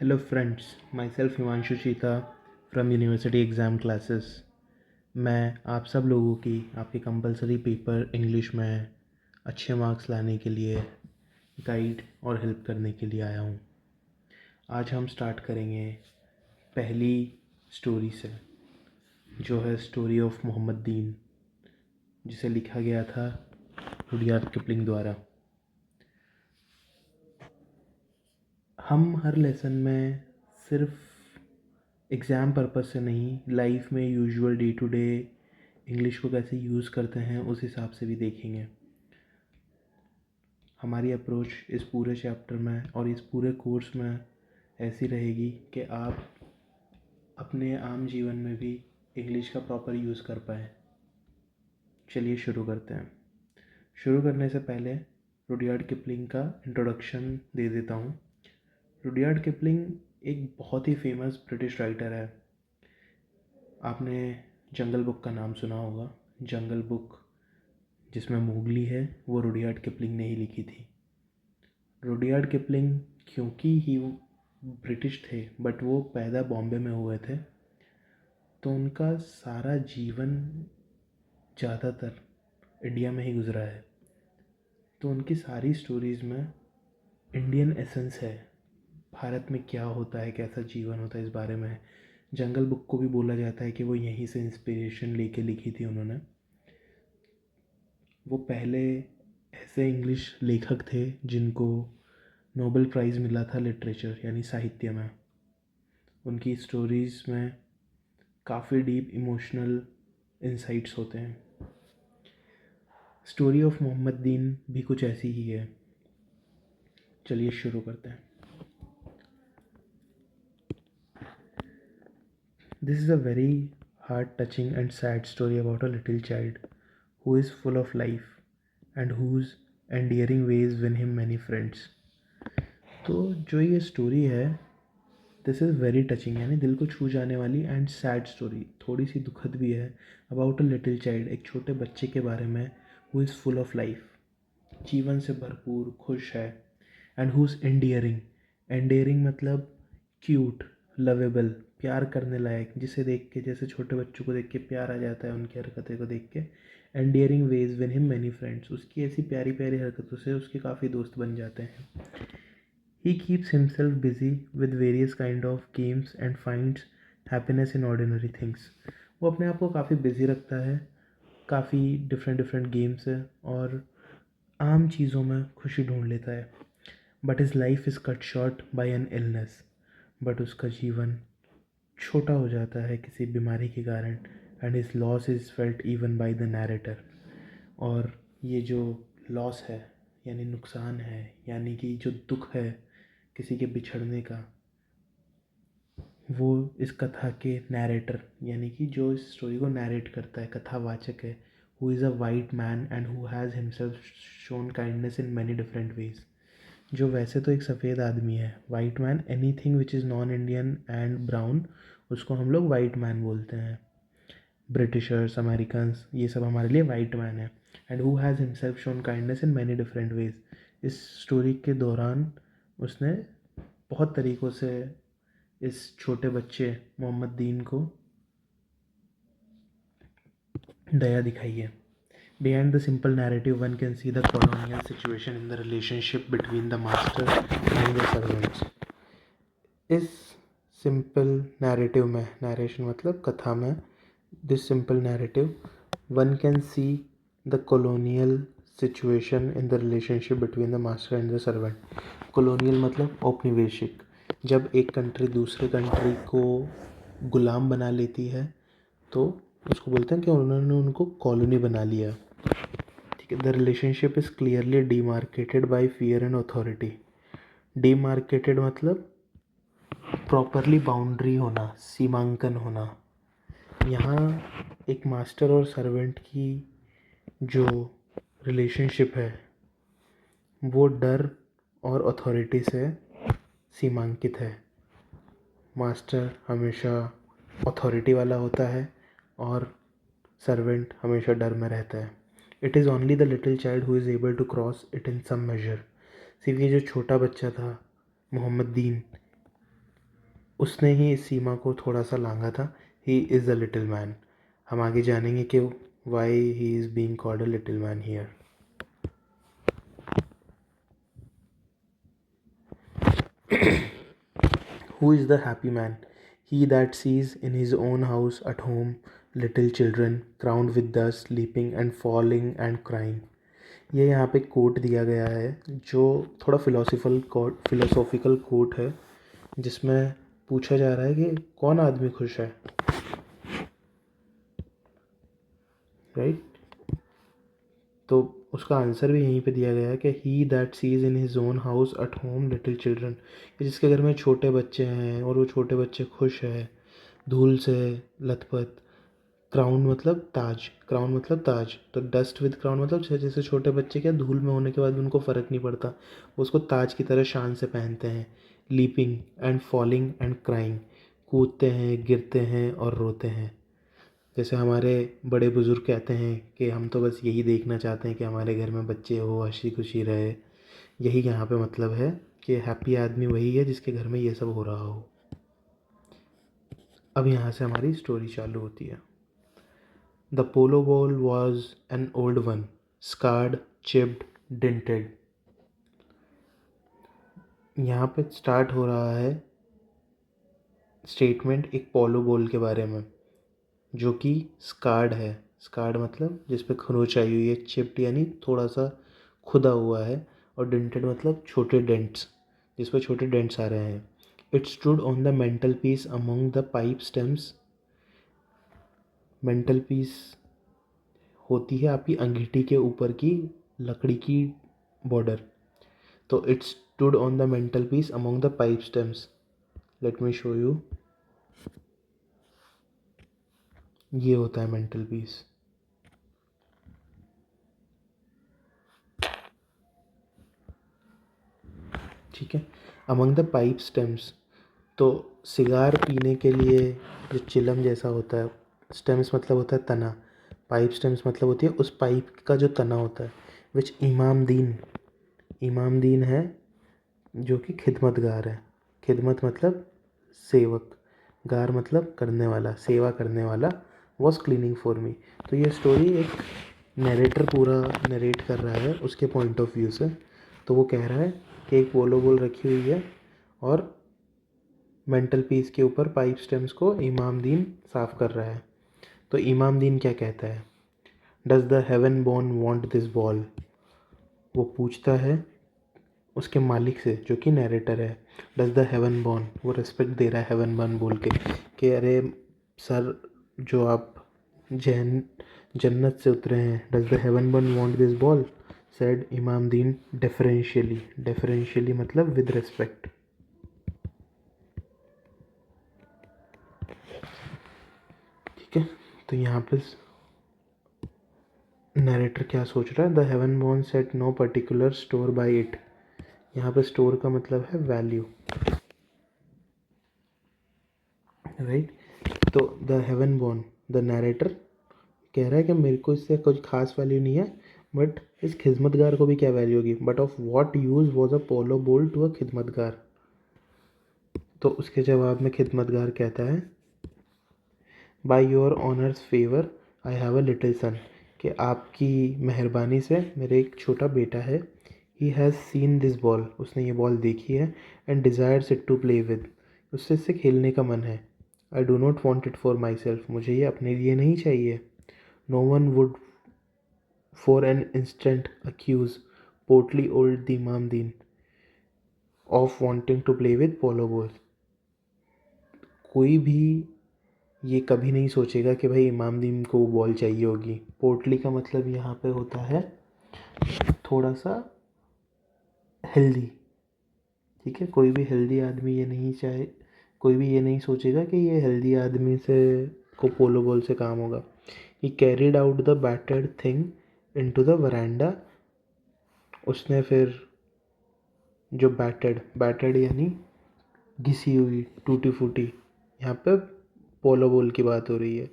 Hello friends, myself Himanshu चीता from university exam classes. मैं आप सब लोगों की आपके कंपलसरी पेपर इंग्लिश में अच्छे मार्क्स लाने के लिए गाइड और हेल्प करने के लिए आया हूँ। आज हम स्टार्ट करेंगे पहली स्टोरी से, जो है स्टोरी ऑफ मोहम्मद दीन, जिसे लिखा गया था रुडयार्ड किपलिंग द्वारा। हम हर लेसन में सिर्फ एग्ज़ाम पर्पस से नहीं, लाइफ में usual day to day English को कैसे यूज़ करते हैं उस हिसाब से भी देखेंगे। हमारी अप्रोच इस पूरे चैप्टर में और इस पूरे कोर्स में ऐसी रहेगी कि आप अपने आम जीवन में भी इंग्लिश का प्रॉपर यूज़ कर पाएँ। चलिए शुरू करते हैं। शुरू करने से पहले रुडयार्ड किपलिंग का इंट्रोडक्शन दे देता हूँ। रुडयार्ड किपलिंग एक बहुत ही फेमस ब्रिटिश राइटर है। आपने जंगल बुक का नाम सुना होगा। जंगल बुक जिसमें मोगली है वो रुडयार्ड किपलिंग ने ही लिखी थी। रुडयार्ड किपलिंग क्योंकि ही ब्रिटिश थे बट वो पैदा बॉम्बे में हुए थे, तो उनका सारा जीवन ज़्यादातर इंडिया में ही गुजरा है। तो उनकी सारी स्टोरीज़ में इंडियन एसेंस है। भारत में क्या होता है, कैसा जीवन होता है, इस बारे में है। जंगल बुक को भी बोला जाता है कि वो यहीं से इंस्पिरेशन लेके लिखी थी उन्होंने। वो पहले ऐसे इंग्लिश लेखक थे जिनको नोबेल प्राइज़ मिला था लिटरेचर यानी साहित्य में। उनकी स्टोरीज़ में काफ़ी डीप इमोशनल इंसाइट्स होते हैं। स्टोरी ऑफ मोहम्मद दीन भी कुछ ऐसी ही है। चलिए शुरू करते हैं। This is a very heart touching and sad story about a little child who is full of life and whose endearing ways win him many friends। तो जो ये स्टोरी है, दिस इज़ वेरी टचिंग, यानी दिल को छू जाने वाली एंड सैड स्टोरी, थोड़ी सी दुखद भी है। अबाउट अ लिटिल चाइल्ड, एक छोटे बच्चे के बारे में, who is full of life, जीवन से भरपूर, खुश है, and who is endearing. Endearing मतलब क्यूट, लवेबल, प्यार करने लायक, जिसे देख के, जैसे छोटे बच्चों को देख के प्यार आ जाता है उनकी हरकतें को देख के। Endearing ways win him many friends, उसकी ऐसी प्यारी प्यारी हरकतों से उसके काफ़ी दोस्त बन जाते हैं। He keeps himself busy with various kind of games and finds happiness in ordinary things. वो अपने आप को काफ़ी बिजी रखता है, काफ़ी डिफरेंट डिफरेंट गेम्स है और आम चीज़ों में खुशी ढूंढ लेता है। But his life is cut short by an illness, but उसका जीवन छोटा हो जाता है किसी बीमारी के कारण। And his loss is felt even by the narrator. और ये जो लॉस है यानी नुकसान है, यानी कि जो दुख है किसी के बिछड़ने का, वो इस कथा के नैरेटर यानी कि जो इस स्टोरी को नैरेट करता है, कथावाचक है, who is a white man and who has himself shown kindness in many different ways. जो वैसे तो एक सफ़ेद आदमी है, white man, any thing which is non Indian and brown, उसको हम लोग वाइट मैन बोलते हैं। ब्रिटिशर्स, अमेरिकन्स, ये सब हमारे लिए वाइट मैन है। And who has himself shown kindness in many different ways. इस स्टोरी के दौरान उसने बहुत तरीक़ों से इस छोटे बच्चे मोहम्मद दीन को दया दिखाई है। Behind the simple narrative, one can see the colonial situation in the relationship between the master and the servants। इस सिंपल नैरेटिव में, नरेशन मतलब कथा में, this simple narrative, one can see the colonial situation in the relationship between the master and the servant. Colonial मतलब औपनिवेशिक, जब एक country दूसरे कंट्री को गुलाम बना लेती है तो उसको बोलते हैं कि उन्होंने उनको कॉलोनी बना लिया। ठीक है। The relationship is clearly demarcated bye fear and authority. Demarcated मतलब प्रॉपरली बाउंड्री होना, सीमांकन होना। यहाँ एक मास्टर और सर्वेंट की जो रिलेशनशिप है वो डर और अथॉरिटी से सीमांकित है। मास्टर हमेशा अथॉरिटी वाला होता है और सर्वेंट हमेशा डर में रहता है। It is only the little child who is able to cross it in some measure. सिर्फ ये जो छोटा बच्चा था मोहम्मद दीन, उसने ही इस सीमा को थोड़ा सा लांघा था. He is the little man. हम आगे जानेंगे कि why he is being called a little man here. Who is the happy man? He that sees in his own house at home little children crowned with dust, sleeping and falling and crying. ये यहाँ पे coat दिया गया है जो थोड़ा philosophical coat है, जिसमें पूछा जा रहा है कि कौन आदमी खुश है, राइट. तो उसका आंसर भी यहीं पे दिया गया है कि he that sees in his own house at home little children, जिसके घर में छोटे बच्चे हैं और वो छोटे बच्चे खुश है, धूल से लथपथ. क्राउन मतलब ताज, क्राउन मतलब ताज, तो डस्ट विद क्राउन मतलब जैसे छोटे बच्चे क्या धूल में होने के बाद भी उनको फ़र्क नहीं पड़ता, वो उसको ताज की तरह शान से पहनते हैं. Leaping and falling and crying, कूदते हैं, गिरते हैं और रोते हैं. जैसे हमारे बड़े बुज़ुर्ग कहते हैं कि हम तो बस यही देखना चाहते हैं कि हमारे घर में बच्चे हो, हंसी खुशी रहे. यही यहाँ पे मतलब है कि हैप्पी आदमी वही है जिसके घर में ये सब हो रहा हो. अब यहाँ से हमारी स्टोरी चालू होती है. The polo ball was an old one, scarred, chipped, dented. यहाँ पे स्टार्ट हो रहा है स्टेटमेंट एक पोलो बॉल के बारे में जो कि स्कार्ड है. स्कार्ड मतलब जिस पे खरोंच आई हुई है, चिप्ड यानी थोड़ा सा खुदा हुआ है, और डेंटेड मतलब छोटे डेंट्स, जिस पे छोटे डेंट्स आ रहे हैं. It stood on the mental peace among the pipe stems. Mental peace होती है आपकी अंगीठी के ऊपर की लकड़ी की बॉर्डर. तो it stood on the mental peace among the pipe stems. Let me show you. ये होता है मेंटल पीस. ठीक है. अमंग द पाइप स्टेम्स, तो सिगार पीने के लिए जो चिलम जैसा होता है, स्टेम्स मतलब होता है तना, पाइप स्टेम्स मतलब होती है उस पाइप का जो तना होता है, विच इमामदीन, इमामदीन है जो कि खिदमतगार है. खिदमत मतलब सेवक, गार मतलब करने वाला, सेवा करने वाला. Was cleaning for me. तो ये स्टोरी एक नरेटर पूरा नरेट कर रहा है उसके पॉइंट ऑफ व्यू से. तो वो कह रहा है कि एक पोलो बॉल रखी हुई है और मेंटल पीस के ऊपर पाइप स्टेम्स को इमामदीन साफ़ कर रहा है. तो इमामदीन क्या कहता है? Does the heaven born want this ball. वो पूछता है उसके मालिक से जो कि नरेटर है. डज द हेवन बॉर्न, वो रिस्पेक्ट दे रहा है हेवन बॉर्न बोल के कि अरे सर जो आप जन्नत से उतरे हैं. Does the heaven born want this ball, said Imamdin deferentially. Deferentially मतलब विद रिस्पेक्ट. ठीक है. तो यहाँ पे नरेटर क्या सोच रहा है? The heaven born set no particular store by it. यहाँ पे स्टोर का मतलब है वैल्यू, राइट. तो the heaven born, the narrator कह रहा है कि मेरे को इससे कुछ खास वैल्यू नहीं है, बट इस खिदमतगार को भी क्या वैल्यू होगी. But of what use was a polo ball to अ खिदमतगार. तो उसके जवाब में खिदमतगार कहता है by your honour's favour I have a little son, कि आपकी मेहरबानी से मेरे एक छोटा बेटा है. He has seen this ball, उसने ये बॉल देखी है. And desires it to play with, उससे इससे खेलने का मन है. I do not want it for myself, मुझे ये अपने लिए नहीं चाहिए. No one would for an instant accuse portly old Imamdin of wanting to play with polo ball. कोई भी ये कभी नहीं सोचेगा कि भाई इमामदीन को बॉल चाहिए होगी. पोर्टली का मतलब यहाँ पे होता है थोड़ा सा हेल्दी. ठीक है. कोई भी हेल्दी आदमी ये नहीं चाहे, कोई भी ये नहीं सोचेगा कि ये हेल्दी आदमी से को पोलो बॉल से काम होगा. ही carried out the battered thing into the वरांडा. उसने फिर जो बैटर्ड यानी घिसी हुई, टूटी फूटी, यहाँ पे पोलो बॉल की बात हो रही है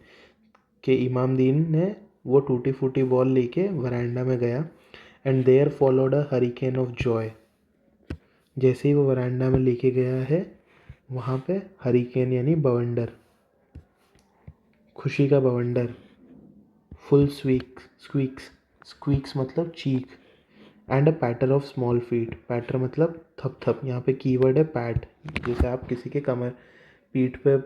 कि इमामदीन ने वो टूटी फूटी बॉल लेके वरांडा में गया. And there followed a hurricane of joy. जैसे ही वो वरांडा में लेके गया है वहाँ पे हरिकेन यानी बवंडर, खुशी का बवंडर। फुल स्क्वीक्स, स्क्वीक्स मतलब चीख। And a patter of small feet, patter मतलब थप थप। यहाँ पे कीवर्ड है पैट, जैसे आप किसी के कमर पीठ पे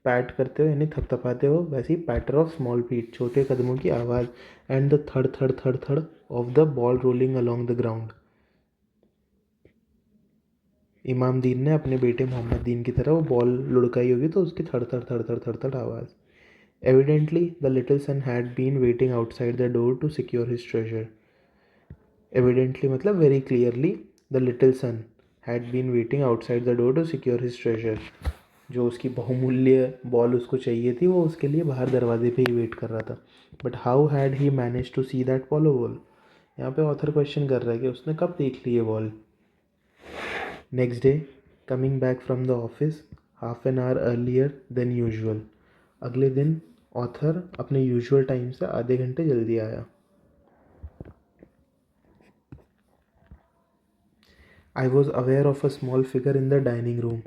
पैट करते हो यानी थपथपाते हो, वैसे ही पैटर ऑफ स्मॉल फीट, छोटे कदमों की आवाज़। And the thud thud thud thud of the ball rolling along the ground. Imam Din ने अपने बेटे मोहम्मद दीन की तरह वो बॉल लुढ़काई होगी तो उसकी थड़ thud thud thud thud thud आवाज़। Evidently the little son had been waiting outside the door to secure his treasure. Evidently मतलब very clearly, the little son had been waiting outside the door to secure his treasure. जो उसकी बहुमूल्य ball उसको चाहिए थी वो उसके लिए बाहर दरवाजे पे ही वेट कर रहा था। But how had he manage to see that polo ball. यहाँ पे ऑथर क्वेश्चन कर रहा है कि उसने कब देख ली ये ball. Next day, coming back from the office half an hour earlier than usual. अगले दिन ऑथर अपने यूजुअल टाइम से आधे घंटे जल्दी आया। I was aware of a small figure in the dining room.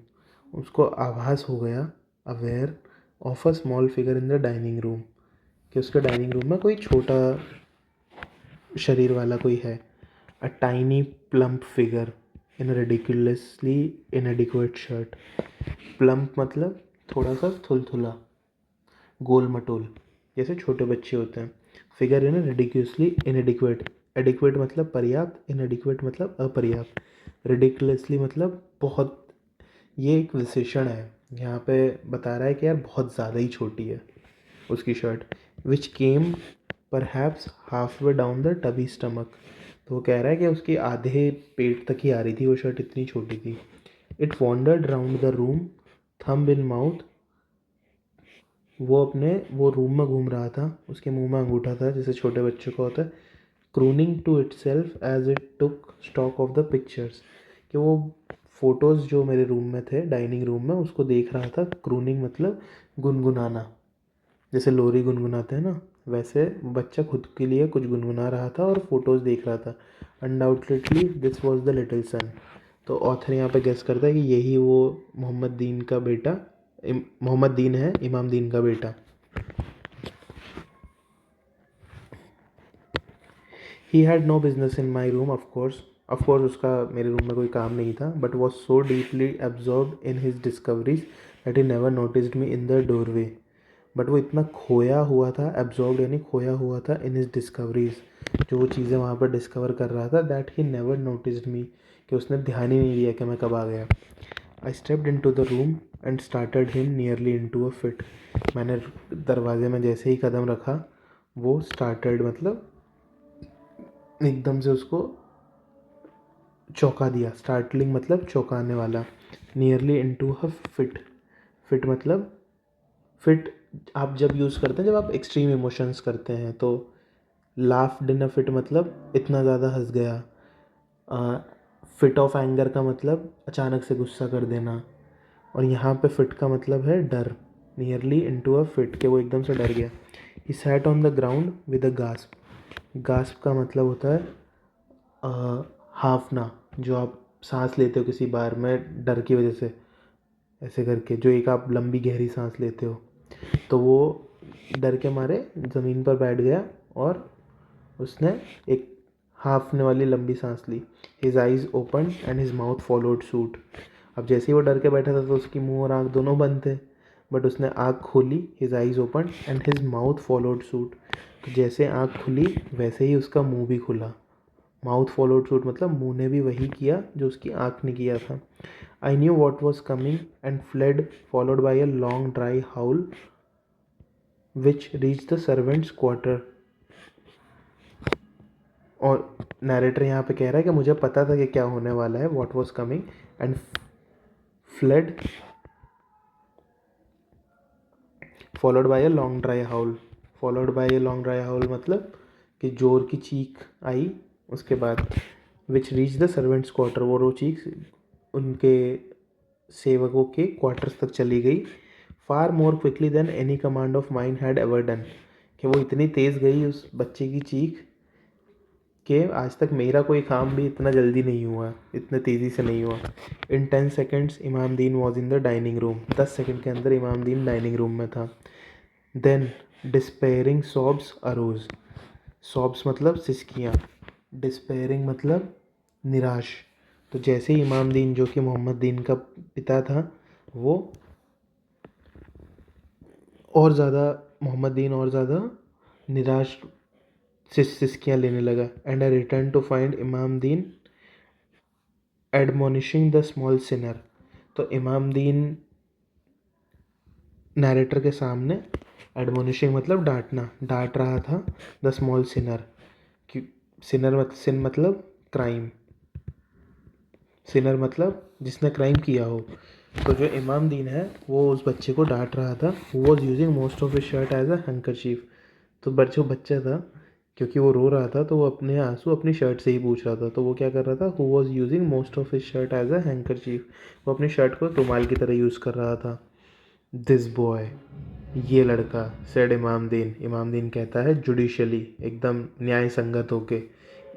उसको आभास हो गया, aware of a small figure in the dining room, कि उसके डाइनिंग रूम में कोई छोटा शरीर वाला कोई है। A tiny plump figure in ridiculously इनएडिक्वेट shirt. Plump मतलब थोड़ा सा थुलथुला, गोल मटोल, जैसे छोटे बच्चे होते हैं। फिगर इन रिडिकुलसली इनएडिक्वेट, एडिक्वेट मतलब पर्याप्त, इनएडिक्वेट मतलब अपर्याप्त, रिडिकुलसली मतलब बहुत। ये एक विशेषण है, यहाँ पे बता रहा है कि यार बहुत ज़्यादा ही छोटी है उसकी shirt. Which came perhaps half way down the tabby stomach. तो वो कह रहा है कि उसकी आधे पेट तक ही आ रही थी वो शर्ट, इतनी छोटी थी। It wandered round the room thumb in mouth. वो रूम में घूम रहा था, उसके मुंह में अंगूठा था जैसे छोटे बच्चों का होता है। Crooning to itself as it took stock of the pictures, कि वो फ़ोटोज़ जो मेरे रूम में थे डाइनिंग रूम में उसको देख रहा था। क्रूनिंग मतलब गुनगुनाना, जैसे लोरी गुनगुनाते हैं ना, वैसे बच्चा खुद के लिए कुछ गुनगुना रहा था और फोटोज़ देख रहा था। Undoubtedly this was the little son. तो ऑथर यहाँ पे गेस करता है कि यही वो मोहम्मद दीन का बेटा, मोहम्मद दीन है, इमाम दीन का बेटा। He had no business in my room of course उसका मेरे रूम में कोई काम नहीं था। But was so deeply absorb in his discoveries that he never noticed me in the doorway. But वो इतना खोया हुआ था, एब्जॉर्ब यानी खोया हुआ था, इन हिज डिस्कवरीज, जो वो चीज़ें वहाँ पर डिस्कवर कर रहा था, दैट ही नेवर नोटिस्ड मी, कि उसने ध्यान ही नहीं दिया कि मैं कब आ गया। I stepped into the room and started him nearly into a fit. मैंने दरवाजे में जैसे ही कदम रखा, वो स्टार्टेड मतलब एकदम से उसको चौंका दिया। स्टार्टलिंग मतलब चौंकाने वाला। Nearly into a fit, fit मतलब फिट आप जब यूज़ करते हैं जब आप एक्सट्रीम इमोशंस करते हैं। तो लाफ्ड इन अ फिट मतलब इतना ज़्यादा हंस गया। फिट ऑफ एंगर का मतलब अचानक से गुस्सा कर देना। और यहाँ पे फिट का मतलब है डर। Nearly into a fit, कि वो एकदम से डर गया। He sat on the ground with a gasp. Gasp का मतलब होता है हाफना, जो आप सांस लेते हो किसी बार में डर की वजह से, ऐसे करके जो एक आप लंबी गहरी सांस लेते हो। तो वो डर के मारे ज़मीन पर बैठ गया और उसने एक हाफने वाली लंबी सांस ली। His eyes open and his mouth followed suit. अब जैसे ही वो डर के बैठा था तो उसकी मुंह और आँख दोनों बंद थे, बट उसने आँख खोली। His eyes open and his mouth followed suit. तो जैसे आँख खुली वैसे ही उसका मुंह भी खुला। माउथ फॉलोड सूट मतलब मुंह ने भी वही किया जो उसकी आँख ने किया था। I knew what was coming and fled followed by a long dry howl which reach the servants quarter. और नरेटर यहाँ पे कह रहा है कि मुझे पता था कि क्या होने वाला है, what was coming and fled followed by a long dry howl. Followed by a long dry howl मतलब कि जोर की चीख आई उसके बाद। Which reach the servants quarter, वो चीख उनके सेवकों के क्वार्टर्स तक चली गई। Far more quickly than any command of mind had ever done, कि वो इतनी तेज़ गई उस बच्चे की चीख कि आज तक मेरा कोई काम भी इतना जल्दी नहीं हुआ, इतने तेज़ी से नहीं हुआ। In 10 seconds Imam Din was in the dining room. 10 second के अंदर इमामदीन डाइनिंग रूम में था। Then despairing sobs arose. Sobs मतलब सिसकियाँ, डिस्पेयरिंग मतलब निराश। तो जैसे ही इमामदीन जो कि मोहम्मद दीन का पिता था, वो और ज़्यादा मोहम्मद दीन और ज़्यादा निराश सिसकियाँ लेने लगा। And I return to find Imam Din admonishing the small Sinner. तो इमाम दीन नरेटर के सामने एडमोनिशिंग मतलब डांटना, डांट रहा था द स्मॉल सिनर। सिनर सिन मतलब क्राइम, सिनर मतलब जिसने क्राइम किया हो। तो जो इमाम दीन है वो उस बच्चे को डांट रहा था। Who was using most of his shirt as a handkerchief. तो जो बच्चा था, क्योंकि वो रो रहा था तो वो अपने आंसू अपनी शर्ट से ही पूछ रहा था। तो वो क्या कर रहा था, who was using most of his shirt as a handkerchief. वो अपनी शर्ट को रुमाल की तरह यूज़ कर रहा था। दिस बॉय, ये लड़का, सेड इमाम दीन कहता है जुडिशली, एकदम न्याय संगत होके,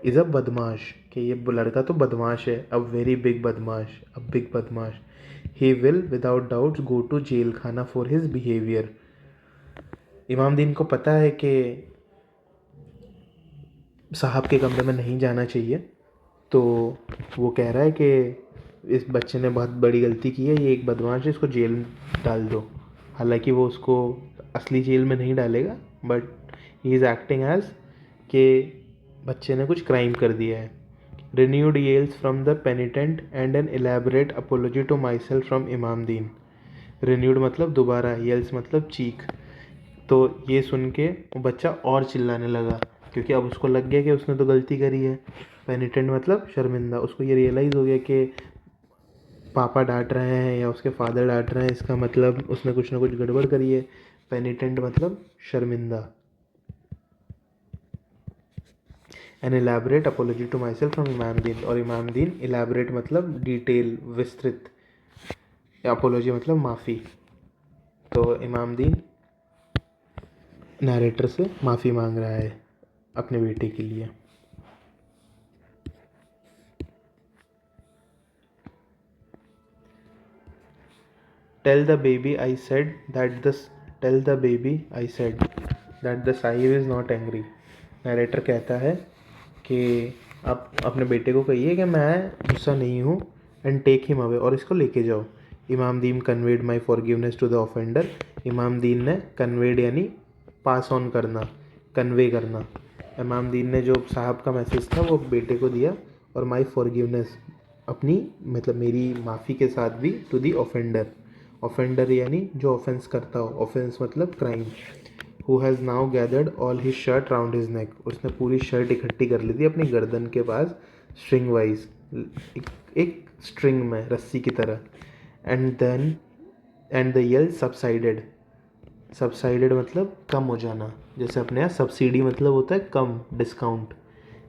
इज़ अ बदमाश, कि ये लड़का तो बदमाश है, अ वेरी बिग बदमाश, अ बिग बदमाश। He will without doubts go to jail खाना for his behaviour. Imam Din को पता है कि साहब के कमरे में नहीं जाना चाहिए, तो वो कह रहा है कि इस बच्चे ने बहुत बड़ी गलती की है, ये एक बदमाश है, इसको जेल में डाल दो। हालांकि वो उसको असली जेल में नहीं डालेगा, but he is acting as कि बच्चे ने कुछ क्राइम कर दिया है। Renewed yells from the penitent and an elaborate apology to myself from Imam Din. Renewed मतलब दोबारा, येल्स मतलब चीख। तो ये सुन के वो बच्चा और चिल्लाने लगा, क्योंकि अब उसको लग गया कि उसने तो गलती करी है। पेनिटेंट मतलब शर्मिंदा। उसको ये रियलाइज़ हो गया कि पापा डांट रहे हैं या उसके फादर डांट रहे हैं, इसका मतलब उसने कुछ ना कुछ गड़बड़ करी है। पेनिटेंट मतलब शर्मिंदा। An elaborate apology to myself from Imam Din. और इमाम दीन इलेबरेट मतलब डिटेल, विस्तृत। अपोलॉजी मतलब माफ़ी। तो इमाम दीन नरेटर से माफ़ी मांग रहा है अपने बेटे के लिए। Tell the baby I said that tell the baby I said that the Sahib is not angry. Narrator कहता है कि आप अपने बेटे को कहिए कि मैं गुस्सा नहीं हूँ, एंड टेक हिम अवे, और इसको लेके जाओ। Imam Din conveyed my forgiveness to the offender. Imam Din ने कन्वेड यानी पास ऑन करना, कन्वे करना। इमाम दीन ने जो साहब का मैसेज था वो बेटे को दिया, और माई फॉरगिवनेस अपनी मतलब मेरी माफ़ी के साथ भी टू दी ऑफेंडर। ऑफेंडर यानी जो ऑफेंस करता हो, ऑफेंस मतलब crime. Who has now gathered all his shirt round his neck. उसने पूरी शर्ट इकट्ठी कर ली थी अपनी गर्दन के पास, स्ट्रिंग वाइज, एक स्ट्रिंग में, रस्सी की तरह। And the yell subsided. Subsided मतलब कम हो जाना। जैसे अपने यहाँ सब्सिडी मतलब होता है कम, डिस्काउंट,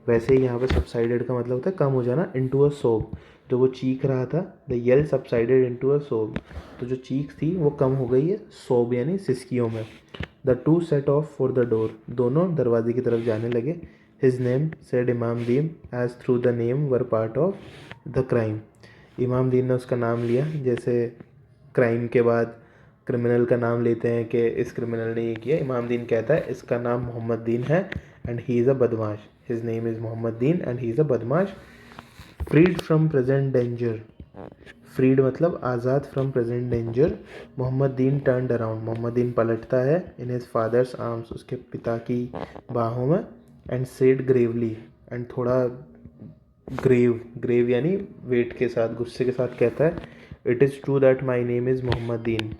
वैसे ही यहाँ पे सबसाइडेड का मतलब होता है कम हो जाना। इनटू अ सोब, जो वो चीख रहा था, the yell subsided into a sob. तो जो चीख थी वो कम हो गई है सोब यानी सिसकियों में। The two set of for the door. दोनों दरवाजे की तरफ जाने लगे। His name said Imam Din as through the name were part of the crime. Imam Din ने उसका नाम लिया, जैसे क्राइम के बाद क्रिमिनल का नाम लेते हैं कि इस क्रिमिनल ने ये किया। इमाम दीन कहता है इसका नाम मोहम्मद दीन है, एंड ही इज़ अ बदमाश। His name is Mohammad Deen and he is a बदमाश। Freed from present danger. Freed मतलब आज़ाद, from present danger. Mohammad Din turned around. Mohammad दीन पलटता है, इन हिज फादर्स आर्म्स, उसके पिता की बाहों में। एंड सेड ग्रेवली, एंड थोड़ा ग्रेव, ग्रेव यानी वेट के साथ, गुस्से के साथ कहता है, it is true that my name is Mohammad Din.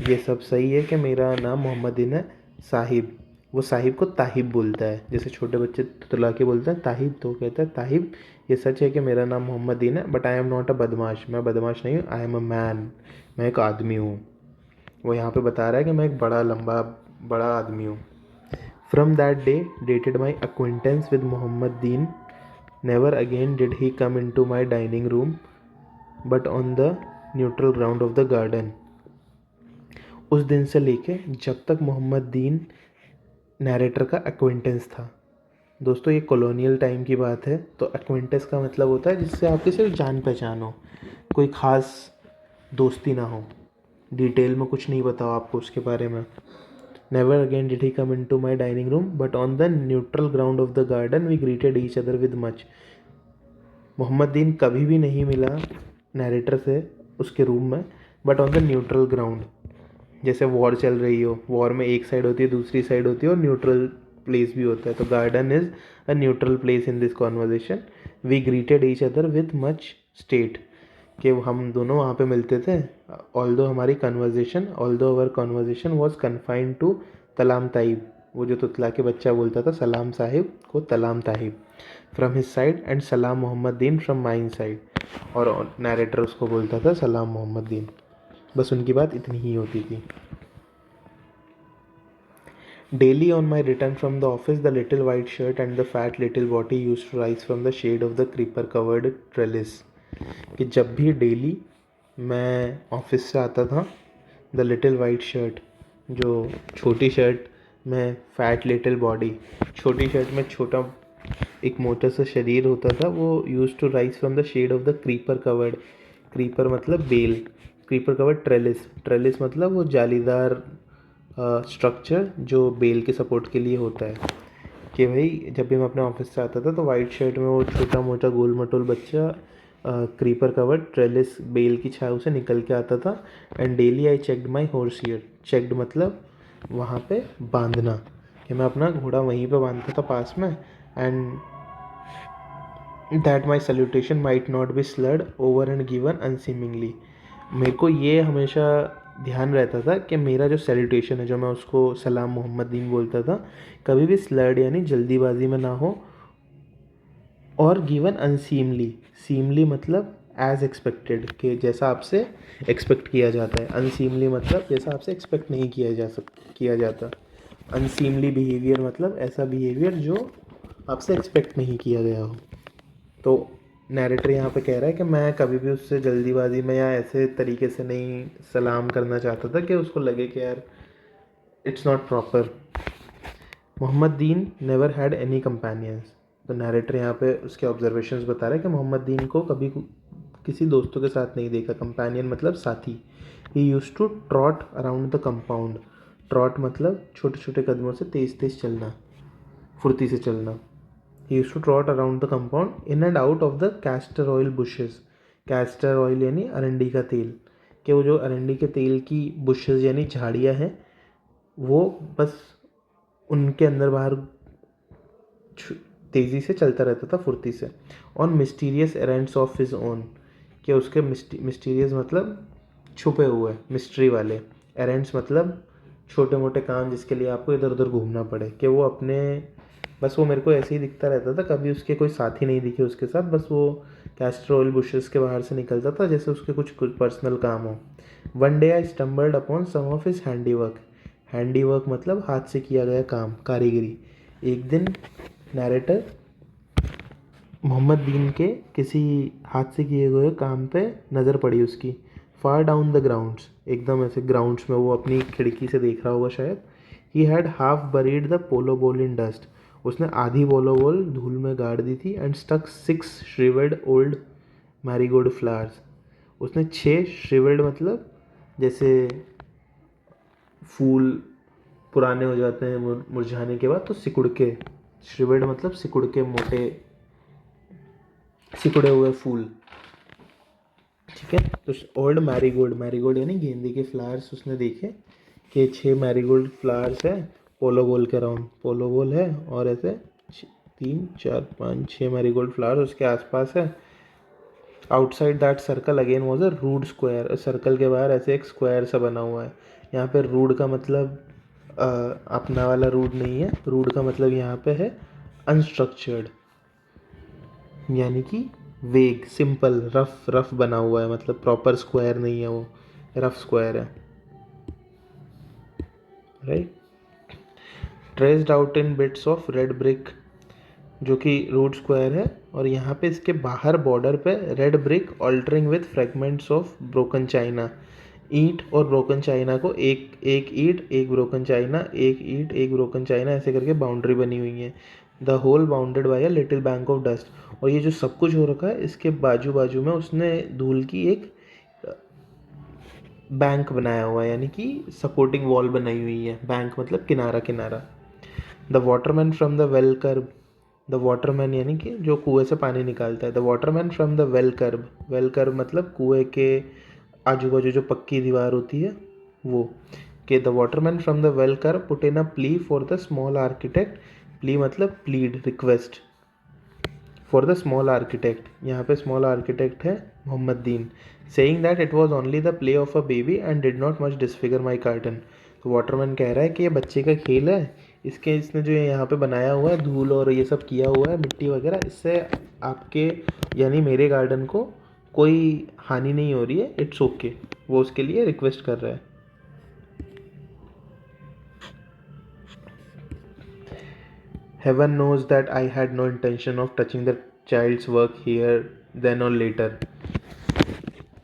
ये सब सही है कि मेरा नाम मोहम्मद दीन है। साहिब, वो साहिब को ताहिब बोलता है, जैसे छोटे बच्चे तुतला के बोलते हैं ताहिब, तो कहता है ताहिब। ये सच है कि मेरा नाम मोहम्मद दीन है, but I am not a बदमाश। मैं बदमाश नहीं हूँ, आई एम अ मैन, मैं एक आदमी हूँ। वो यहाँ पे बता रहा है कि मैं एक बड़ा लंबा बड़ा आदमी हूँ। From that day dated my acquaintance with Muhammad Din. Never again did he come into my dining room but on the neutral ground of the garden. उस दिन से लेके जब तक मोहम्मद दीन नरेटर का एक्वेंटेंस था, दोस्तों ये कॉलोनियल टाइम की बात है। तो एक्वेंटेंस का मतलब होता है जिससे आपकी सिर्फ जान पहचान हो, कोई ख़ास दोस्ती ना हो, डिटेल में कुछ नहीं बताओ आपको उसके बारे में। Never again did he come into my dining room but on the neutral ground of the garden we greeted each other with much. Mohammad Din कभी भी नहीं मिला नरेटर से उसके रूम में, but on the neutral ground. जैसे war चल रही हो, वॉर में एक साइड होती है, दूसरी साइड होती है, और न्यूट्रल प्लेस भी होता है। तो garden is a neutral place in this conversation. We greeted each other with much state, कि हम दोनों वहाँ पे मिलते थे। Although our conversation was confined to तलाम ताइब, वो जो तुतला के बच्चा बोलता था सलाम साहिब को तलाम ताहिब फ्रॉम हिज साइड, एंड सलाम मोहम्मद दीन फ्रॉम माइन साइड, और नरेटर उसको बोलता था सलाम मोहम्मद दीन। बस उनकी बात इतनी ही होती थी। Daily on my return from the office, the little white shirt and the fat little body used to rise from the shade of the creeper covered trellis। कि जब भी डेली मैं ऑफिस से आता था, द लिटिल वाइट शर्ट, जो छोटी shirt में फैट लिटिल बॉडी, छोटी शर्ट में छोटा एक मोटा सा शरीर होता था, वो used to rise from the shade of the creeper covered, creeper मतलब बेल, क्रीपर कवर्ड ट्रेलिस, ट्रेलिस मतलब वो जालीदार स्ट्रक्चर जो बेल के सपोर्ट के लिए होता है। कि भाई जब भी मैं अपने ऑफिस से आता था तो वाइट शर्ट में वो छोटा मोटा गोल मटोल बच्चा क्रीपर कवर्ड ट्रेलिस बेल की छाव से निकल के आता था। And daily I checked my horse here, checked मतलब वहाँ पे बांधना, कि मैं अपना घोड़ा वहीं पे बांधता था पास में। And that my salutation might not be slurred over and given unseemingly. मेरे को ये हमेशा ध्यान रहता था कि मेरा जो सैल्यूटेशन है, जो मैं उसको सलाम मोहम्मद दीन बोलता था, कभी भी स्लर्ड यानी जल्दीबाजी में ना हो, और गिवन अनसीमली, सीमली मतलब एज एक्सपेक्टेड, कि जैसा आपसे एक्सपेक्ट किया जाता है। अनसीमली मतलब जैसा आपसे एक्सपेक्ट नहीं किया जाता। अनसीमली बिहेवियर मतलब ऐसा बिहेवियर जो आपसे एक्सपेक्ट नहीं किया गया हो। तो नैरेटर यहाँ पे कह रहा है कि मैं कभी भी उससे जल्दीबाजी में या ऐसे तरीके से नहीं सलाम करना चाहता था कि उसको लगे कि यार it's not proper. Muhammad Din never had any companions. तो नैरेटर यहाँ पे उसके ऑब्जर्वेशंस बता रहा है कि मोहम्मद दीन को कभी किसी दोस्तों के साथ नहीं देखा। कंपेनियन मतलब साथी। He used to trot around the compound, trot मतलब छोटे छोटे कदमों से तेज तेज चलना, फुर्ती से चलना। He used to trot around the compound in and out of the castor oil bushes। castor oil यानी अरंडी का तेल, कि वो जो अरंडी के तेल की bushes यानी झाड़ियाँ हैं, वो बस उनके अंदर बाहर तेज़ी से चलता रहता था, फुर्ती से। On mysterious errands of his own, कि उसके मिस्टीरियस मतलब छुपे हुए, मिस्ट्री वाले। एरेंड्स मतलब छोटे मोटे काम जिसके लिए आपको इधर उधर घूमना पड़े, कि वो अपने बस वो मेरे को ऐसे ही दिखता रहता था, कभी उसके कोई साथी नहीं दिखे उसके साथ, बस वो कैस्टर ऑयल बुशेस के बाहर से निकलता था जैसे उसके कुछ पर्सनल काम हो। One day I stumbled upon some of his handiwork, handiwork मतलब हाथ से किया गया काम, कारीगरी। एक दिन नैरेटर मोहम्मद दीन के किसी हाथ से किए हुए काम पे नज़र पड़ी उसकी। फार डाउन द ग्राउंड्स, एकदम ऐसे ग्राउंड्स में, वो अपनी खिड़की से देख रहा होगा शायद। He had half buried the polo ball in dust, उसने आधी पोलो बॉल धूल में गाड़ दी थी। And stuck 6 shrivelled old marigold flowers, उसने 6 श्रिवेल्ड मतलब जैसे फूल पुराने हो जाते हैं मुरझाने के बाद तो सिकुड़ के, श्रिवेल्ड मतलब सिकुड़ के, मोटे सिकुड़े हुए फूल, ठीक है। तो ओल्ड मैरीगोल्ड, मैरीगोल्ड यानी गेंदे के फ्लावर्स उसने देखे, कि 6 मैरीगोल्ड फ्लावर्स है पोलो बॉल के राउंड, पोलो बॉल है और ऐसे 3 4 5 6 मैरीगोल्ड फ्लावर उसके आसपास है। Outside that circle again was a rude square, circle के बाहर ऐसे एक स्क्वायर सा बना हुआ है। यहाँ पे रूड का मतलब अपना वाला रूड नहीं है, रूड का मतलब यहाँ पे है अनस्ट्रक्चर्ड, यानी कि वेग, सिंपल, रफ रफ बना हुआ है, मतलब प्रॉपर स्क्वायर नहीं है, वो रफ स्क्वायर है, right. Traced out in bits of red brick, जो कि रूट स्क्वायर है, और यहाँ पे इसके बाहर बॉर्डर पे red brick altering with fragments of broken China, ईंट और ब्रोकन चाइना को एक एक ईंट एक ब्रोकन चाइना, एक ईंट एक ब्रोकन चाइना, ऐसे करके बाउंड्री बनी हुई है। The whole bounded by a little bank of dust. और ये जो सब कुछ हो रखा है इसके बाजू बाजू में उसने धूल की एक बैंक बनाया हुआ है, यानी कि सपोर्टिंग वॉल बनाई हुई है। बैंक मतलब किनारा किनारा। The waterman from the well curb. The waterman यानी कि जो कुएं से पानी निकालता है। The waterman from the well curb. Well curb मतलब कुएं के आजू बाजू जो पक्की दीवार होती है वो। कि the waterman from the well curb put in a plea for the small architect. Plea मतलब plead, request for the small architect. यहाँ पे स्मॉल आर्किटेक्ट है Muhammad Din. Saying that it was only the play of a baby and did not much disfigure my garden. तो waterman कह रहा है कि ये बच्चे का खेल है, इसने जो यहाँ पे बनाया हुआ है धूल और ये सब किया हुआ है मिट्टी वगैरह, इससे आपके यानी मेरे गार्डन को कोई हानि नहीं हो रही है, इट्स ओके। वो उसके लिए रिक्वेस्ट कर रहा है। Heaven knows that I had no intention of touching the child's work here then or later.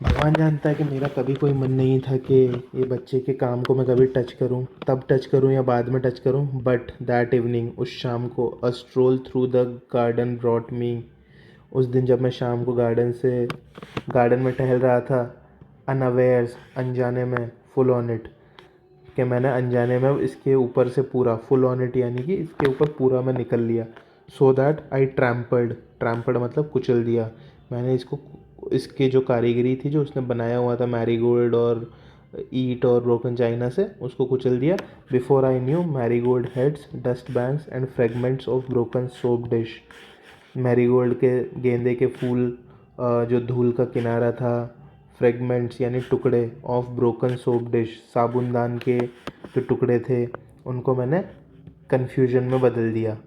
भगवान जानता है कि मेरा कभी कोई मन नहीं था कि ये बच्चे के काम को मैं कभी टच करूं, तब टच करूं या बाद में टच करूं। बट दैट इवनिंग, उस शाम को, अ stroll through the garden brought me. उस दिन जब मैं शाम को गार्डन में टहल रहा था, अनअवेयर्स, अनजाने में, फुल ऑन इट, कि मैंने अनजाने में इसके ऊपर से पूरा, फुल ऑन इट यानी कि इसके ऊपर पूरा मैं निकल लिया। So that I trampled, trampled मतलब कुचल दिया। मैंने इसको, इसके जो कारीगरी थी जो उसने बनाया हुआ था मैरीगोल्ड और ईट और ब्रोकन चाइना से, उसको कुचल दिया। Before I knew marigold heads, dust banks and fragments of broken soap dish. Marigold के गेंदे के फूल, जो धूल का किनारा था, फ्रेगमेंट्स यानी टुकड़े, ऑफ ब्रोकन सोप डिश, साबुनदान के जो टुकड़े थे उनको मैंने कन्फ्यूजन में बदल दिया।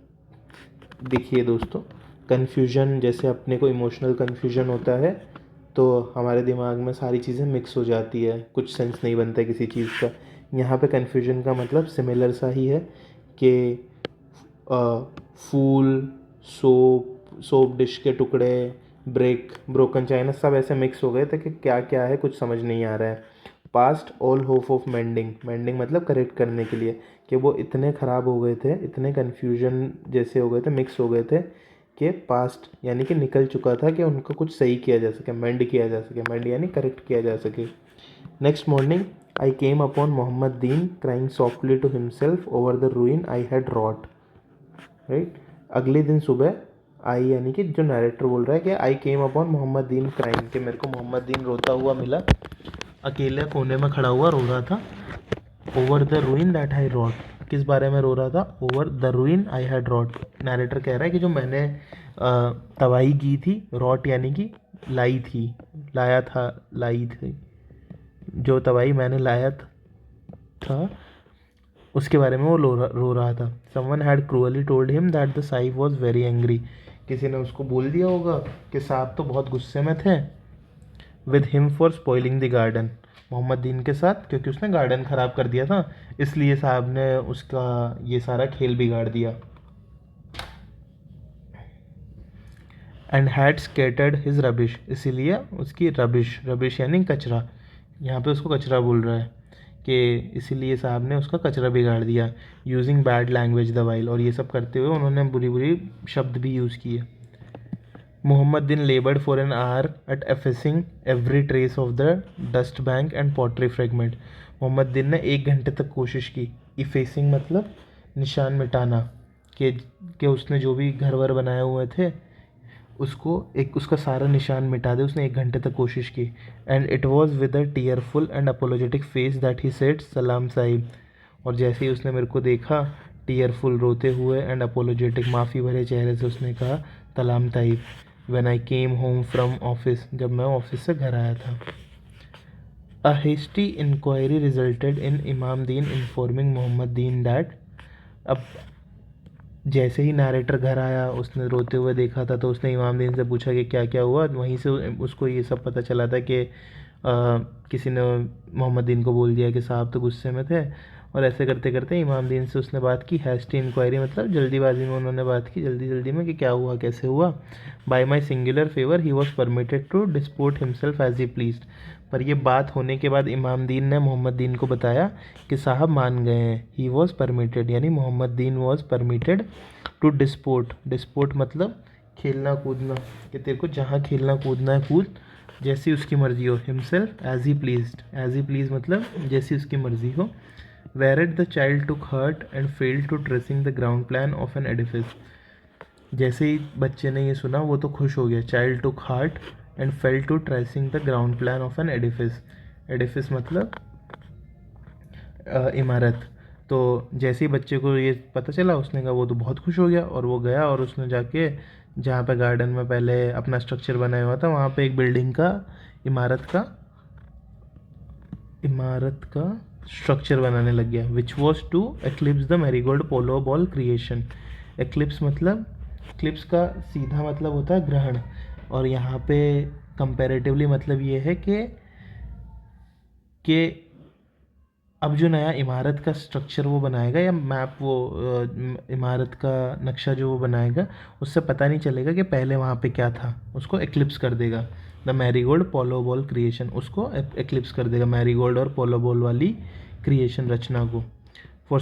देखिए दोस्तों, कन्फ्यूजन जैसे अपने को इमोशनल कन्फ्यूजन होता है तो हमारे दिमाग में सारी चीज़ें मिक्स हो जाती है, कुछ सेंस नहीं बनता है किसी चीज़ का। यहाँ पे कन्फ्यूजन का मतलब सिमिलर सा ही है कि फूल, सोप डिश के टुकड़े, ब्रोकन चाइना सब ऐसे मिक्स हो गए थे कि क्या क्या है कुछ समझ नहीं आ रहा है। Past all hope of mending. Mending मतलब करेक्ट करने के लिए, कि वो इतने ख़राब हो गए थे, इतने कन्फ्यूजन जैसे हो गए थे, मिक्स हो गए थे कि पास्ट यानी कि निकल चुका था कि उनको कुछ सही किया जा सके, मेंड किया जा सके। मेंड यानी करेक्ट किया जा सके। Next morning I came upon Muhammad Din crying softly to himself over the ruin I had wrought. Right. अगले दिन सुबह आई, यानी कि जो नरेटर बोल रहा है कि आई came upon Muhammad Din crying, कि मेरे को मोहम्मद दीन रोता हुआ मिला, अकेले कोने में खड़ा हुआ रो रहा था। Over the ruin that I wrought, किस बारे में रो रहा था? Over the ruin I had wrought. Narrator कह रहा है कि जो मैंने तबाही की थी, रॉट यानी कि लाई थी, लाया था, लाई थी, जो तबाही मैंने लाया था उसके बारे में वो रो रहा था। Someone had cruelly told him that the साइफ was very angry. किसी ने उसको बोल दिया होगा कि साहब तो बहुत गुस्से में थे। With him for spoiling the garden, Mohammad Din के साथ, क्योंकि उसने गार्डन ख़राब कर दिया था, इसलिए साहब ने उसका ये सारा खेल बिगाड़ दिया। And had scattered his rubbish, इसीलिए उसकी रबिश, रबिश यानी कचरा, यहाँ पे उसको कचरा बोल रहा है कि इसीलिए साहब ने उसका कचरा बिगाड़ दिया। Using bad language the while, और ये सब करते हुए उन्होंने बुरी बुरी शब्द भी यूज़ किए। Muhammad Din laboured for an hour at effacing every trace of the dust bank and pottery fragment. Muhammad Din ने 1 घंटे तक कोशिश की। इफेसिंग मतलब निशान मिटाना, कि उसने जो भी घर वर बनाए हुए थे उसको उसका सारा निशान मिटा दे। उसने 1 घंटे तक कोशिश की। And it was with a tearful and apologetic face that he said सलाम साहिब। और जैसे ही उसने मेरे को देखा, टीयरफुल, रोते हुए, एंड अपोलोजेटिक, माफ़ी भरे चेहरे से उसने कहा तलाम ताइब। When I came home from office, जब मैं ऑफिस से घर आया था। A hasty inquiry resulted in Imam Din informing Mohammad Deen that. अब जैसे ही नरेटर घर आया, उसने रोते हुए देखा था, तो उसने इमाम दीन से पूछा कि क्या क्या हुआ। वहीं से उसको ये सब पता चला था कि किसी ने मोहम्मद दीन को बोल दिया कि साहब तो गुस्से में थे और ऐसे करते करते इमामदीन से उसने बात की, हैस्टी इंक्वायरी मतलब जल्दीबाजी में उन्होंने बात की, जल्दी जल्दी में, कि क्या हुआ कैसे हुआ। By my singular favour he was permitted to disport himself as he pleased. पर ये बात होने के बाद इमामदीन ने मोहम्मद दीन को बताया कि साहब मान गए हैं। ही वॉज परमिटेड यानी Mohammad Din was permitted to disport, disport मतलब खेलना कूदना, कि तेरे को जहाँ खेलना कूदना है कूद, जैसी उसकी मर्ज़ी हो। Himself as he pleased, as he please मतलब जैसी उसकी मर्ज़ी हो। Whereat the child took heart and failed to tracing the ground plan of an edifice। जैसे ही बच्चे ने ये सुना वो तो खुश हो गया। Child took heart and fell to tracing the ground plan of an edifice. Edifice मतलब इमारत। तो जैसे ही बच्चे को ये पता चला उसने कहा, वो तो बहुत खुश हो गया और वो गया और उसने जाके जहाँ पे गार्डन में पहले अपना स्ट्रक्चर बनाया हुआ था वहाँ पे एक बिल्डिंग का इमारत का स्ट्रक्चर बनाने लग गया। Which was to eclipse the marigold polo ball creation. Eclipse मतलब, क्लिप्स का सीधा मतलब होता है ग्रहण, और यहाँ पे कंपैरेटिवली मतलब ये है कि अब जो नया इमारत का स्ट्रक्चर वो बनाएगा या मैप, वो इमारत का नक्शा जो वो बनाएगा, उससे पता नहीं चलेगा कि पहले वहाँ पे क्या था, उसको एक्लिप्स कर देगा। The marigold polo ball creation, उसको एक्लिप्स कर देगा, मैरीगोल्ड और पोलो बॉल वाली क्रिएशन रचना को। For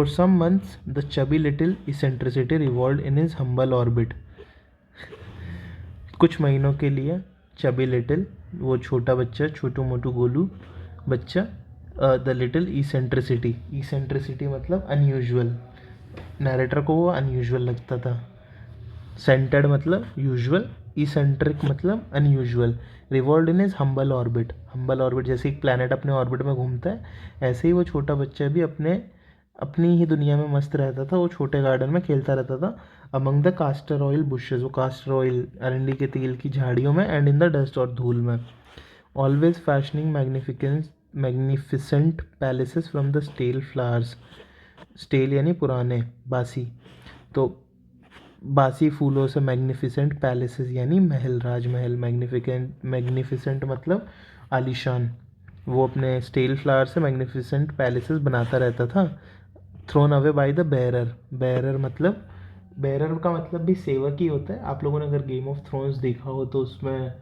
some months the chubby little eccentricity revolve in his humble orbit. कुछ महीनों के लिए चबी लिटिल, वो छोटा बच्चा, छोटू मोटू गोलू बच्चा, द लिटिल इसेंट्रिसिटी, इसेंट्रिसिटी मतलब अनयूजुअल, नरेटर को वो अनयूजुअल लगता था। सेंटर्ड मतलब यूजुअल, इसेंट्रिक मतलब unusual. Revolve in is humble orbit, humble orbit जैसे एक प्लैनेट अपने ऑर्बिट में घूमता है, ऐसे ही वो छोटा बच्चा भी अपनी ही दुनिया में मस्त रहता था। वो छोटे गार्डन में खेलता रहता था among the caster oil bushes, वो कास्टर ऑयल अरंडी के तेल की झाड़ियों में, एंड इन द डस्ट और धूल में। Always fashioning magnificent palaces from the stale flowers. Stale यानी पुराने, बासी, तो बासी फूलों से मैग्निफिसेंट पैलेसेस यानी महल, राजमहल। मैग्निफिसेंट मतलब आलीशान। वो अपने स्टेल फ्लावर से मैग्निफिसेंट पैलेसेस बनाता रहता था। Thrown away by the bearer, bearer का मतलब भी सेवक ही होता है। आप लोगों ने अगर गेम ऑफ थ्रोन्स देखा हो तो उसमें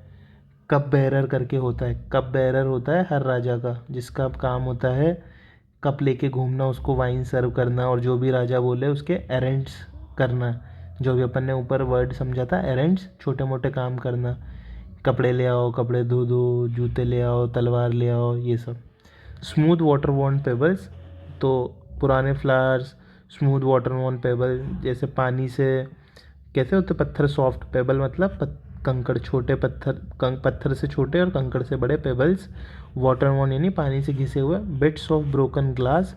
कप बेरर करके होता है। कप बेरर होता है हर राजा का, जिसका अब काम होता है कप लेके घूमना, उसको वाइन सर्व करना और जो भी राजा बोले उसके एरेंड्स करना। जो भी अपन ने ऊपर वर्ड समझा था एरेंड्स, छोटे मोटे काम करना, कपड़े ले आओ, कपड़े धो दो, जूते ले आओ, तलवार ले आओ, ये सब। स्मूथ वाटर वॉन पेबल्स, तो पुराने flowers, smooth water worn pebble जैसे पानी से कैसे होते पत्थर सॉफ्ट, पेबल मतलब कंकड़, छोटे पत्थर से छोटे और कंकड़ से बड़े पेबल्स। वाटर वॉन यानी पानी से घिसे हुए। Bits of broken glass,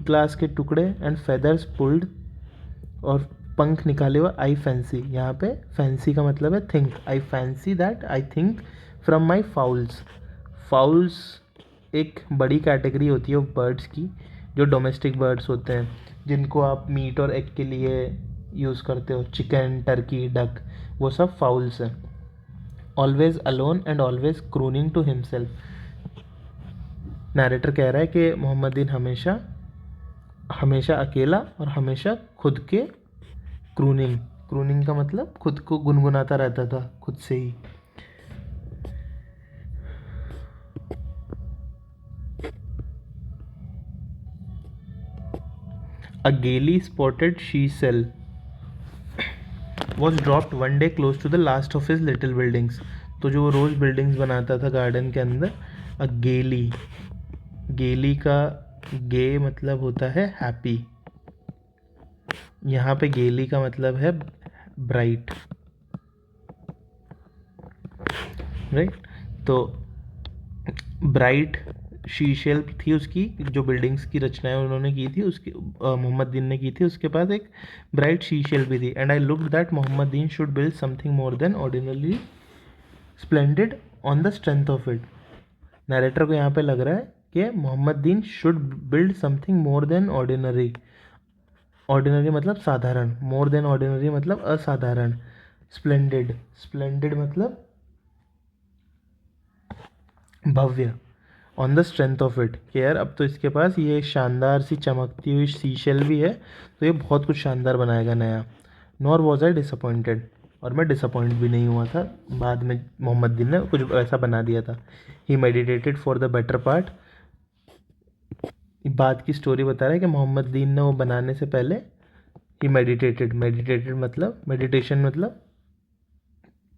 glass के टुकड़े, एंड फेदर्स पुल्ड, और पंख निकाले हुए। आई फैंसी, यहाँ पे फैंसी का मतलब है think. I fancy that I think from my fowls. Fowls एक बड़ी कैटेगरी होती है बर्ड्स की, जो डोमेस्टिक बर्ड्स होते हैं, जिनको आप मीट और एग के लिए यूज़ करते हो, चिकन, टर्की, डक, वो सब फाउल्स हैं। Always alone and always crooning to himself. Narrator कह रहा है कि मोहम्मद दिन हमेशा हमेशा अकेला और हमेशा खुद के क्रूनिंग, क्रूनिंग का मतलब खुद को गुनगुनाता रहता था खुद से ही। A gaily spotted she-shell was dropped one day close to the last of his little buildings। तो जो वो रोज़ बिल्डिंग्स बनाता था गार्डन के अंदर, अ गेली, गेली का गे मतलब होता है हैप्पी, यहाँ पे गेली का मतलब है ब्राइट, राइट। तो ब्राइट शीशेल थी उसकी, जो बिल्डिंग्स की रचनाएं उन्होंने की थी, उसकी मोहम्मद दीन ने की थी, उसके पास एक ब्राइट शीशेल भी थी। And I looked that Muhammad Din should build something more than ordinary splendid on the strength of it. Narrator को यहाँ पे लग रहा है कि Muhammad Din should build something more than ordinary. Ordinary मतलब साधारण, मोर देन ऑर्डिनरी मतलब असाधारण। स्प्लेंडेड, स्प्लेंडेड मतलब भव्य, on the strength of it कि यार अब तो इसके पास ये शानदार सी चमकती हुई सीशेल भी है, तो ये बहुत कुछ शानदार बनाएगा नया। नॉर वॉज आई डिसअपॉइंटेड, और मैं डिसअपॉइंट भी नहीं हुआ था। बाद में मोहम्मद दिन ने कुछ ऐसा बना दिया था। He meditated for the better part, बात की स्टोरी बता रहा है कि मोहम्मद दीन ने वो बनाने से पहले ही मेडिटेटेड, मेडिटेटेड मतलब मेडिटेशन मतलब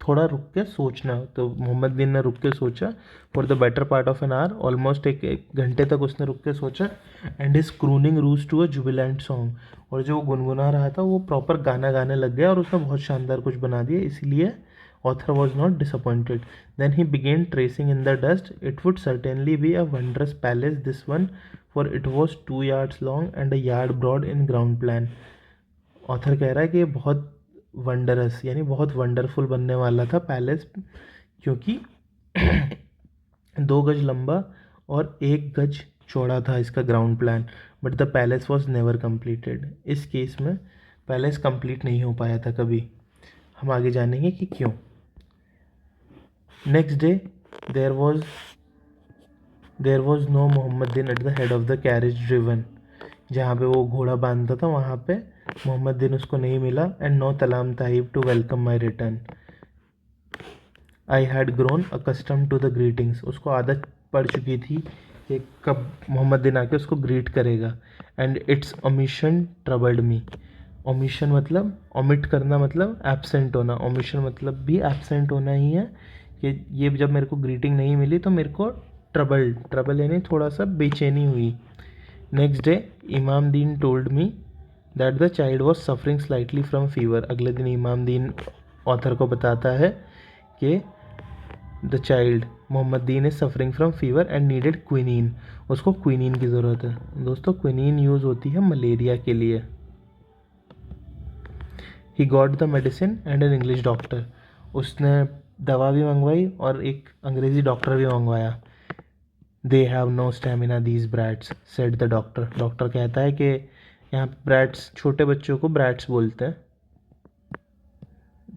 थोड़ा रुक के सोचना, तो मोहम्मद दिन ने रुक के सोचा for the better part of an hour, almost एक घंटे तक उसने रुक के सोचा। And is crooning rose to a jubilant song, और जो वो गुनगुना रहा था वो प्रॉपर गाना गाने लग गया और उसने बहुत शानदार कुछ बना दिया, इसलिए author was not disappointed. Then he began tracing in the dust. It would certainly be a wondrous palace, this one, for it was 2 yards long and a yard broad in ground plan. Author कह रहा है कि ये बहुत wondrous यानी बहुत wonderful बनने वाला था पैलेस, क्योंकि 2 गज लंबा और 1 गज चौड़ा था इसका ground plan. But the palace was never completed, इस केस में पैलेस कंप्लीट नहीं हो पाया था कभी। हम आगे जानेंगे कि क्यों। Next day there was no Muhammad Din at the head of the carriage driven, जहाँ पे वो घोड़ा बांधता था वहाँ पे मोहम्मदीन उसको नहीं मिला। एंड नो तलाम ताहिब to welcome my return. I had grown accustomed to the greetings, उसको आदत पड़ चुकी थी कि कब मोहम्मदीन आके उसको ग्रीट करेगा। And it's omission troubled me, omission मतलब ओमिट करना मतलब एब्सेंट होना, ओमिशन मतलब भी एब्सेंट होना ही है कि ये जब मेरे को ग्रीटिंग नहीं मिली तो मेरे को ट्रबल यानी थोड़ा सा बेचैनी हुई। नेक्स्ट डे इमाम दीन told me that the child was suffering slightly from fever. अगले दिन इमाम दीन ऑथर को बताता है कि the child Mohammad Deen is suffering from fever and needed quinine, उसको क्विनीन की ज़रूरत है। दोस्तों क्विनीन यूज़ होती है मलेरिया के लिए। He got the medicine and an English doctor, उसने दवा भी मंगवाई और एक अंग्रेज़ी डॉक्टर भी मंगवाया। They have no stamina these brats said the doctor, doctor कहता है कि यहाँ ब्रैट्स छोटे बच्चों को ब्रैट्स बोलते हैं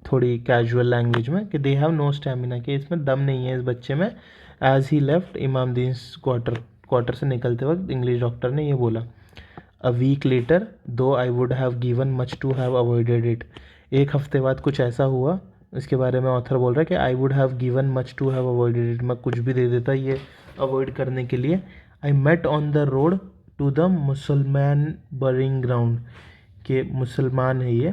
थोड़ी कैजुअल लैंग्वेज में, कि दे हैव नो स्टेमिना, कि इसमें दम नहीं है इस बच्चे में। एज ही लेफ्ट इमाम दीन क्वार्टर से निकलते वक्त इंग्लिश डॉक्टर ने ये बोला। अ week later though I would have given much to have avoided it, एक हफ्ते बाद कुछ ऐसा हुआ, इसके बारे में ऑथर बोल रहा है कि I would have given much to have avoided it, मैं कुछ भी दे देता ये अवॉइड करने के लिए। I met on the road to the Musalman burying ground, के मुसलमान है ये,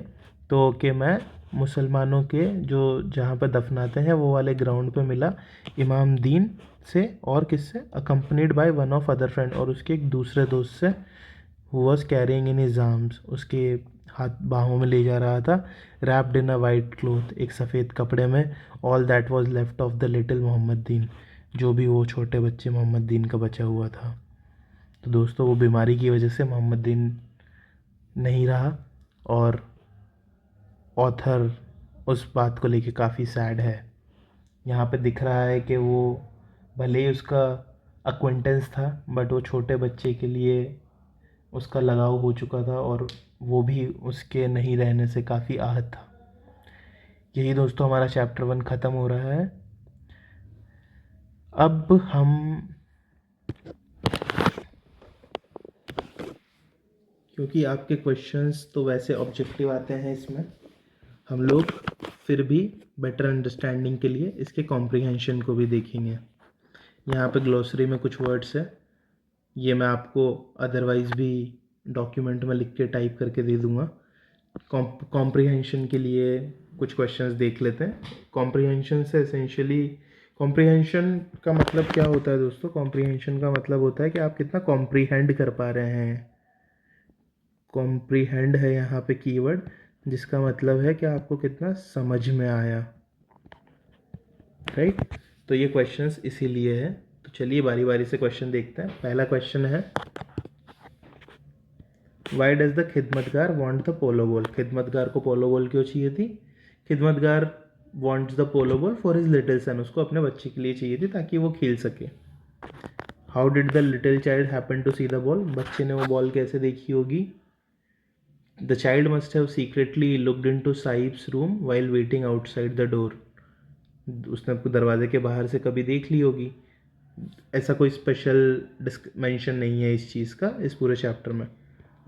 तो कि मैं मुसलमानों के जो जहाँ पर दफनाते हैं वो वाले ग्राउंड पे मिला इमाम दीन से, और किससे, accompanied by one of other friend, और उसके एक दूसरे दोस्त से, who was carrying in his arms, उसके हाथ बाहों में ले जा रहा था, wrapped in a white cloth, एक सफ़ेद कपड़े में। All that was left of the little Mohammad Din, जो भी वो छोटे बच्चे मोहम्मद दीन का बचा हुआ था। तो दोस्तों वो बीमारी की वजह से मोहम्मद दीन नहीं रहा, और ऑथर उस बात को लेके काफ़ी सैड है। यहाँ पे दिख रहा है कि वो भले ही उसका अक्वेंटेंस था, बट वो छोटे बच्चे के लिए उसका लगाव हो चुका था और वो भी उसके नहीं रहने से काफ़ी आहत था। यही दोस्तों हमारा चैप्टर 1 ख़त्म हो रहा है। अब हम क्योंकि आपके क्वेश्चंस तो वैसे ऑब्जेक्टिव आते हैं इसमें, हम लोग फिर भी बेटर अंडरस्टैंडिंग के लिए इसके कॉम्प्रिहेंशन को भी देखेंगे। यहाँ पे ग्लोसरी में कुछ वर्ड्स है, ये मैं आपको अदरवाइज़ भी डॉक्यूमेंट में लिख के टाइप करके दे दूँगा। कॉम्प्रिहेंशन के लिए कुछ क्वेश्चंस देख लेते हैं। कॉम्प्रिहेंशन से एसेंशियली, कॉम्प्रिहेंशन का मतलब क्या होता है दोस्तों? कॉम्प्रिहेंशन का मतलब होता है कि आप कितना कॉम्प्रिहेंड कर पा रहे हैं। कॉम्प्रिहेंड है यहाँ पे कीवर्ड, जिसका मतलब है कि आपको कितना समझ में आया, राइट? तो ये क्वेश्चंस इसीलिए है। तो चलिए बारी बारी से क्वेश्चन देखते हैं। पहला क्वेश्चन है, why does the khidmatgar want the polo ball? Khidmatgar को पोलो बॉल क्यों चाहिए थी? Khidmatgar wants the polo ball for his little son, उसको अपने बच्चे के लिए चाहिए थी ताकि वो खेल सके। How did the little child happen to see the ball? बच्चे ने वो बॉल कैसे देखी होगी? The child must have secretly looked into sahib's room while waiting outside the door, उसने आपको दरवाजे के बाहर से कभी देख ली होगी। ऐसा कोई स्पेशल मेंशन नहीं है इस चीज़ का इस पूरे चैप्टर में.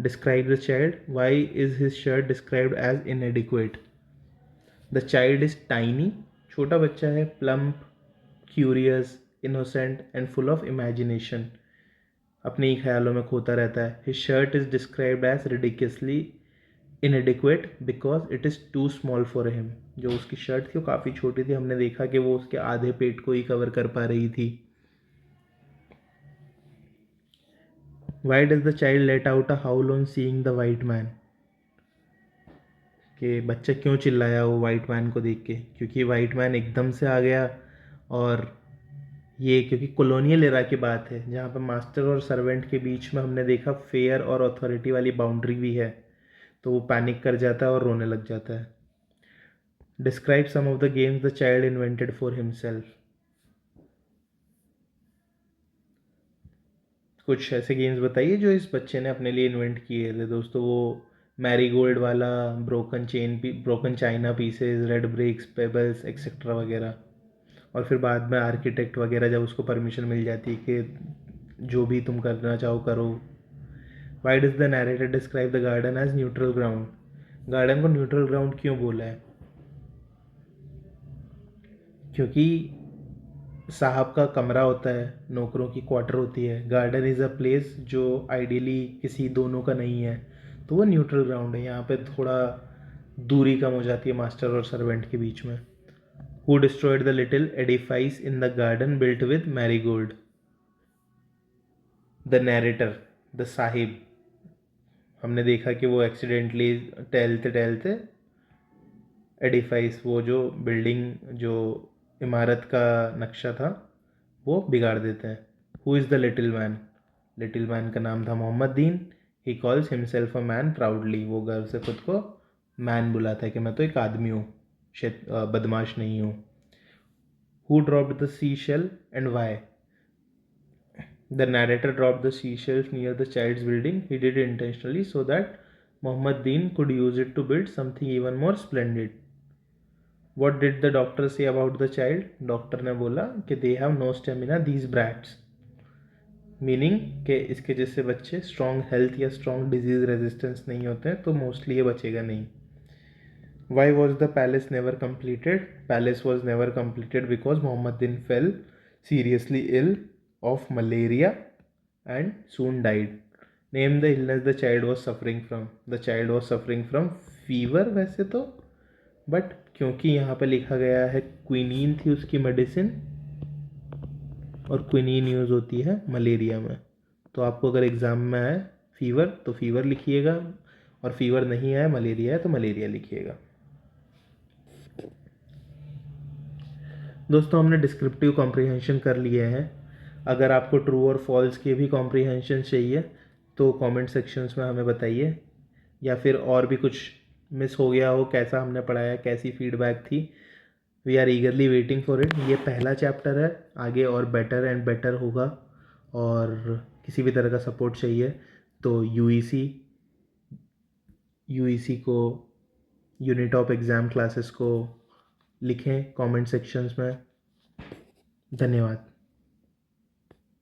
Describe the child. Why is his shirt described as inadequate. The child is tiny. छोटा बच्चा है. Plump, curious, innocent and full of imagination. अपने ही ख्यालों में खोता रहता है. His shirt is described as ridiculously inadequate because it is too small for him. जो उसकी शर्ट थी वो काफ़ी छोटी थी. हमने देखा कि वो उसके आधे पेट को ही कवर कर पा रही थी. Why does the child let out a howl on seeing the white man? कि बच्चा क्यों चिल्लाया वो वाइट मैन को देख के. क्योंकि वाइट मैन एकदम से आ गया. और ये क्योंकि कॉलोनियल एरा की बात है जहाँ पर मास्टर और सर्वेंट के बीच में हमने देखा फेयर और अथॉरिटी वाली बाउंड्री भी है. तो वो पैनिक कर जाता है और रोने लग जाता है. Describe some of the games the child invented for himself. कुछ ऐसे गेम्स बताइए जो इस बच्चे ने अपने लिए इन्वेंट किए थे दोस्तों. वो मैरी गोल्ड वाला, broken china pieces, red bricks, pebbles etcetera वगैरह. और फिर बाद में आर्किटेक्ट वगैरह जब उसको परमिशन मिल जाती है कि जो भी तुम करना चाहो करो. Why does the narrator describe the garden as neutral ground. Garden को न्यूट्रल ग्राउंड क्यों बोला है? क्योंकि साहब का कमरा होता है, नौकरों की क्वार्टर होती है. गार्डन इज़ अ प्लेस जो आइडियली किसी दोनों का नहीं है. तो वो न्यूट्रल ग्राउंड है. यहाँ पे थोड़ा दूरी कम हो जाती है मास्टर और सर्वेंट के बीच में. Who destroyed the little edifice in the garden built with marigold. The narrator, the Sahib. हमने देखा कि वो एक्सीडेंटली टहलते टहलते एडिफाइस, वो जो बिल्डिंग, जो इमारत का नक्शा था, वो बिगाड़ देते हैं. Who is the little man. Little man का नाम था मोहम्मद दीन. He calls himself a man proudly. वो गर्व से खुद को मैन बुलाता है कि मैं तो एक आदमी हूँ, बदमाश नहीं हूँ. Who dropped the sea shell and why. The narrator dropped the sea shells near the child's building. He did intentionally so that Muhammad Din could use it to build something even more splendid. What did the doctor say about the child. Doctor ने बोला कि they have no stamina these brats. Meaning कि इसके जैसे बच्चे strong health या strong disease resistance नहीं होते हैं, तो मोस्टली ये बचेगा नहीं. Why was the palace never completed. Palace was never completed because Muhammad Din fell seriously ill of malaria and soon died. Name the illness the child was suffering from. The child was suffering from fever वैसे तो, but क्योंकि यहाँ पे लिखा गया है quinine थी उसकी मेडिसिन, और क्विनीन यूज़ होती है मलेरिया में. तो आपको अगर एग्ज़ाम में आए फीवर तो फीवर लिखिएगा, और फीवर नहीं आए मलेरिया है तो मलेरिया लिखिएगा. दोस्तों हमने डिस्क्रिप्टिव कॉम्प्रीहेंशन कर लिए हैं. अगर आपको ट्रू और फॉल्स के भी कॉम्प्रीहेंशन चाहिए तो कमेंट सेक्शंस में हमें बताइए. या फिर और भी कुछ मिस हो गया हो, कैसा हमने पढ़ाया, कैसी फीडबैक थी. We are eagerly waiting for it. ये पहला चैप्टर है, आगे और बेटर एंड बेटर होगा. और किसी भी तरह का सपोर्ट चाहिए तो यूईसी को, यूनिट ऑफ एग्ज़ाम क्लासेस को लिखें कमेंट सेक्शंस में. धन्यवाद.